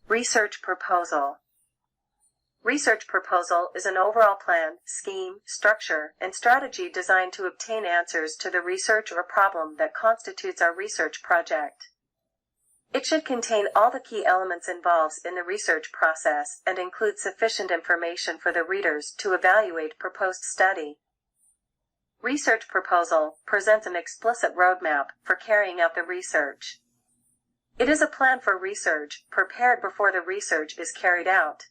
Research proposal. Research proposal is an overall plan, scheme, structure, and strategy designed to obtain answers to the research or problem that constitutes our research project. It should contain all the key elements involved in the research process and include sufficient information for the readers to evaluate proposed study. Research proposal presents an explicit roadmap for carrying out the research. It is a plan for research prepared before the research is carried out.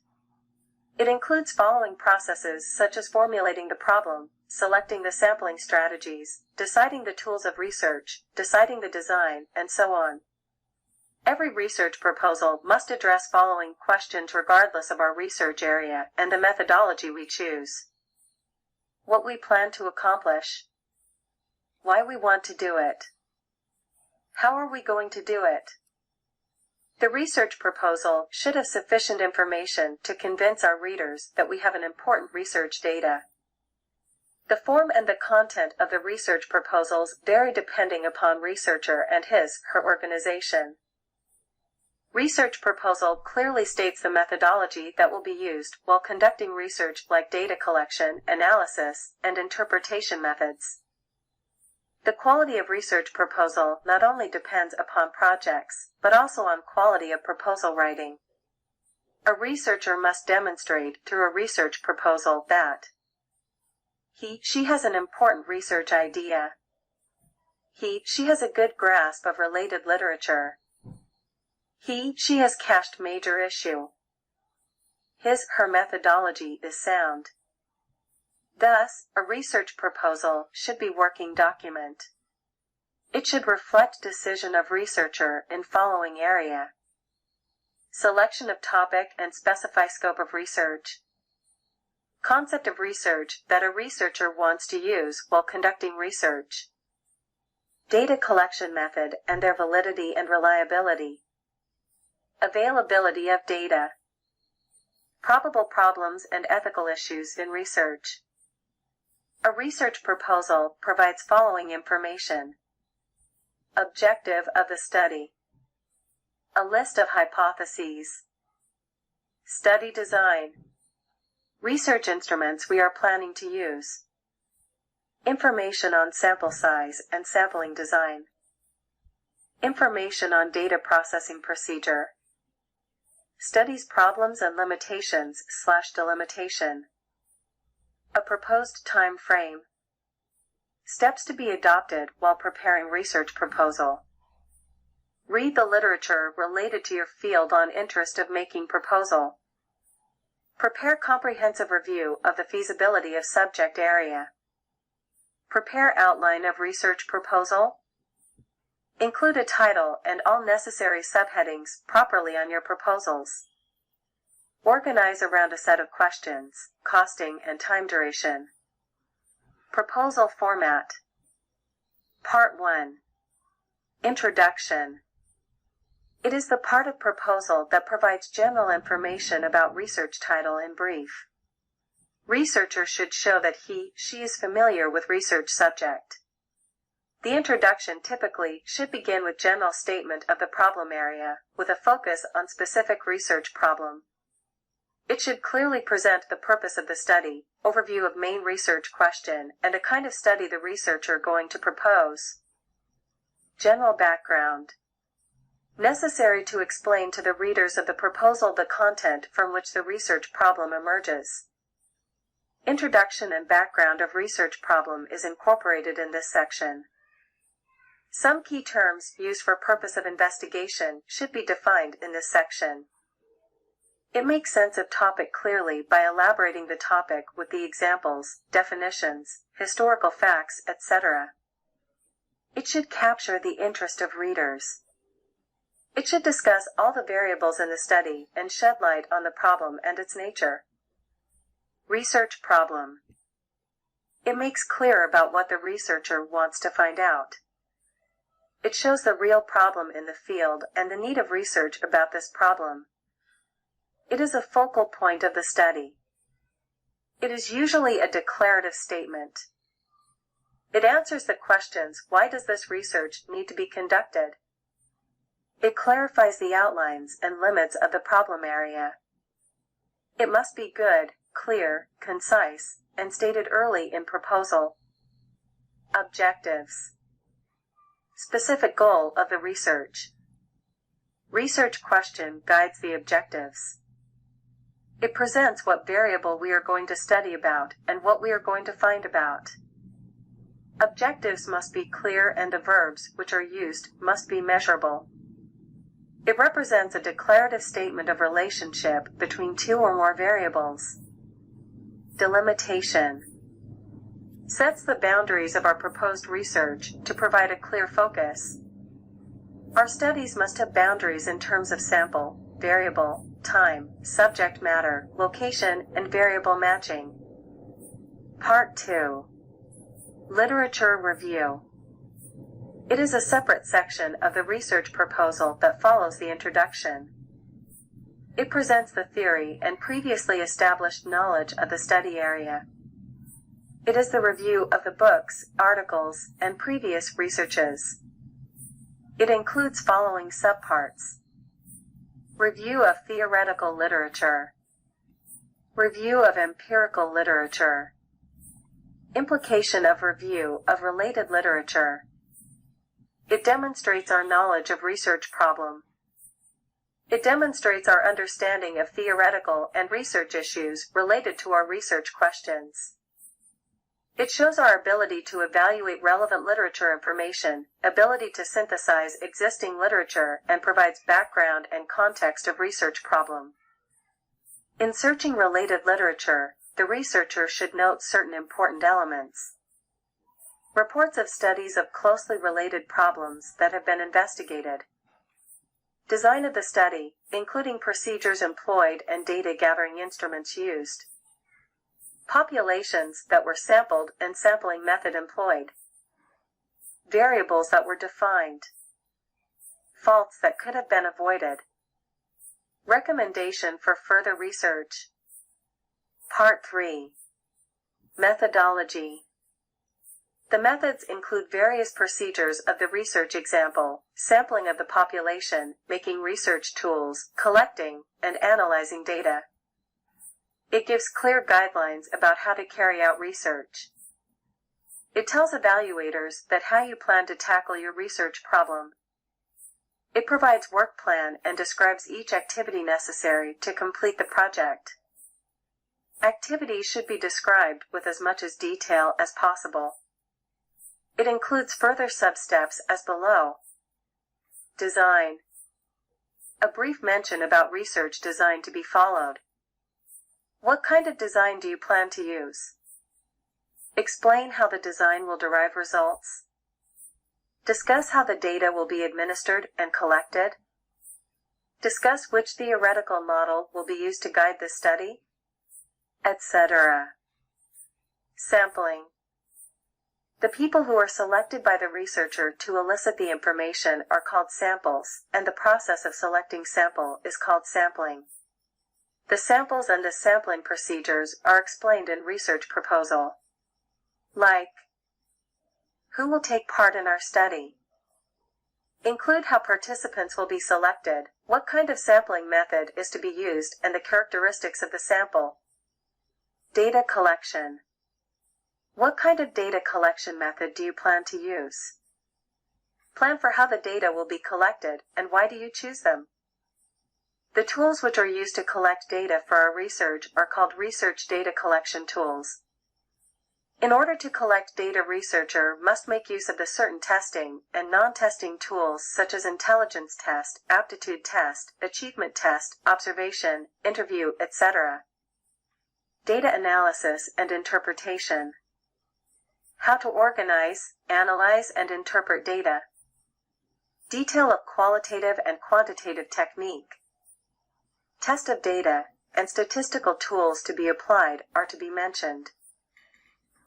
It includes following processes such as formulating the problem, selecting the sampling strategies, deciding the tools of research, deciding the design, and so on. Every research proposal must address following questions regardless of our research area and the methodology we choose. What we plan to accomplish. Why we want to do it. How are we going to do it? The research proposal should have sufficient information to convince our readers that we have an important research data. The form and the content of the research proposals vary depending upon researcher and his/her organization. Research proposal clearly states the methodology that will be used while conducting research, like data collection, analysis, and interpretation methods. The quality of research proposal not only depends upon projects, but also on quality of proposal writing. A researcher must demonstrate through a research proposal that he/she has an important research idea. He/she has a good grasp of related literature. He/she has cached major issue. His/her methodology is sound. Thus, a research proposal should be working document. It should reflect decision of researcher in following area. Selection of topic and specify scope of research. Concept of research that a researcher wants to use while conducting research. Data collection method and their validity and reliability. Availability of data. Probable problems and ethical issues in research. A research proposal provides following information. Objective of the study. A list of hypotheses. Study design. Research instruments we are planning to use. Information on sample size and sampling design. Information on data processing procedure. Studies problems and limitations/delimitation. A proposed time frame. Steps to be adopted while preparing research proposal. Read the literature related to your field on interest of making proposal. Prepare comprehensive review of the feasibility of subject area. Prepare outline of research proposal. Include a title and all necessary subheadings properly on your proposals. Organize around a set of questions, costing and time duration. Proposal format. Part 1. Introduction. It is the part of proposal that provides general information about research title in brief. Researcher should show that he/she is familiar with research subject. The introduction typically should begin with general statement of the problem area, with a focus on specific research problem. It should clearly present the purpose of the study, overview of main research question, and a kind of study the researcher going to propose. General background. Necessary to explain to the readers of the proposal the content from which the research problem emerges. Introduction and background of research problem is incorporated in this section. Some key terms used for purpose of investigation should be defined in this section. It makes sense of topic clearly by elaborating the topic with the examples, definitions, historical facts, etc. It should capture the interest of readers. It should discuss all the variables in the study and shed light on the problem and its nature. Research problem. It makes clear about what the researcher wants to find out. It shows the real problem in the field and the need of research about this problem. It is a focal point of the study. It is usually a declarative statement. It answers the questions, why does this research need to be conducted? It clarifies the outlines and limits of the problem area. It must be good, clear, concise, and stated early in proposal. Objectives. Specific goal of the research. Research question guides the objectives. It presents what variable we are going to study about and what we are going to find about. Objectives must be clear and the verbs which are used must be measurable. It represents a declarative statement of relationship between two or more variables. Delimitation. Sets the boundaries of our proposed research to provide a clear focus. Our studies must have boundaries in terms of sample, variable, time, subject matter, location, and variable matching. Part 2. Literature Review. It is a separate section of the research proposal that follows the introduction. It presents the theory and previously established knowledge of the study area. It is the review of the books, articles, and previous researches. It includes following subparts. Review of theoretical literature. Review of empirical literature. Implication of review of related literature. It demonstrates our knowledge of research problem. It demonstrates our understanding of theoretical and research issues related to our research questions. It shows our ability to evaluate relevant literature information, ability to synthesize existing literature, and provides background and context of research problem. In searching related literature, the researcher should note certain important elements. Reports of studies of closely related problems that have been investigated. Design of the study, including procedures employed and data gathering instruments used. Populations that were sampled and sampling method employed. Variables that were defined. Faults that could have been avoided. Recommendation for further research. Part 3. Methodology. The methods include various procedures of the research example, sampling of the population, making research tools, collecting, and analyzing data. It gives clear guidelines about how to carry out research. It tells evaluators that how you plan to tackle your research problem. It provides work plan and describes each activity necessary to complete the project. Activities should be described with as much as detail as possible. It includes further sub-steps as below. Design. A brief mention about research design to be followed. What kind of design do you plan to use? Explain how the design will derive results. Discuss how the data will be administered and collected. Discuss which theoretical model will be used to guide the study, etc. Sampling. The people who are selected by the researcher to elicit the information are called samples, and the process of selecting sample is called sampling. The samples and the sampling procedures are explained in research proposal. Like, who will take part in our study? Include how participants will be selected, what kind of sampling method is to be used, and the characteristics of the sample. Data collection. What kind of data collection method do you plan to use? Plan for how the data will be collected, and why do you choose them? The tools which are used to collect data for our research are called research data collection tools. In order to collect data, researcher must make use of the certain testing and non-testing tools such as intelligence test, aptitude test, achievement test, observation, interview, etc. Data analysis and interpretation. How to organize, analyze, and interpret data. Detail of qualitative and quantitative technique. Test of data and statistical tools to be applied are to be mentioned.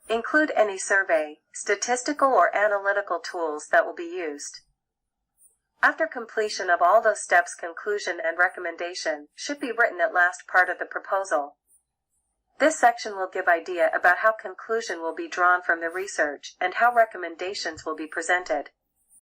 Include any survey, statistical or analytical tools that will be used. After completion of all those steps, conclusion and recommendation should be written at last part of the proposal. This section will give idea about how conclusion will be drawn from the research and how recommendations will be presented.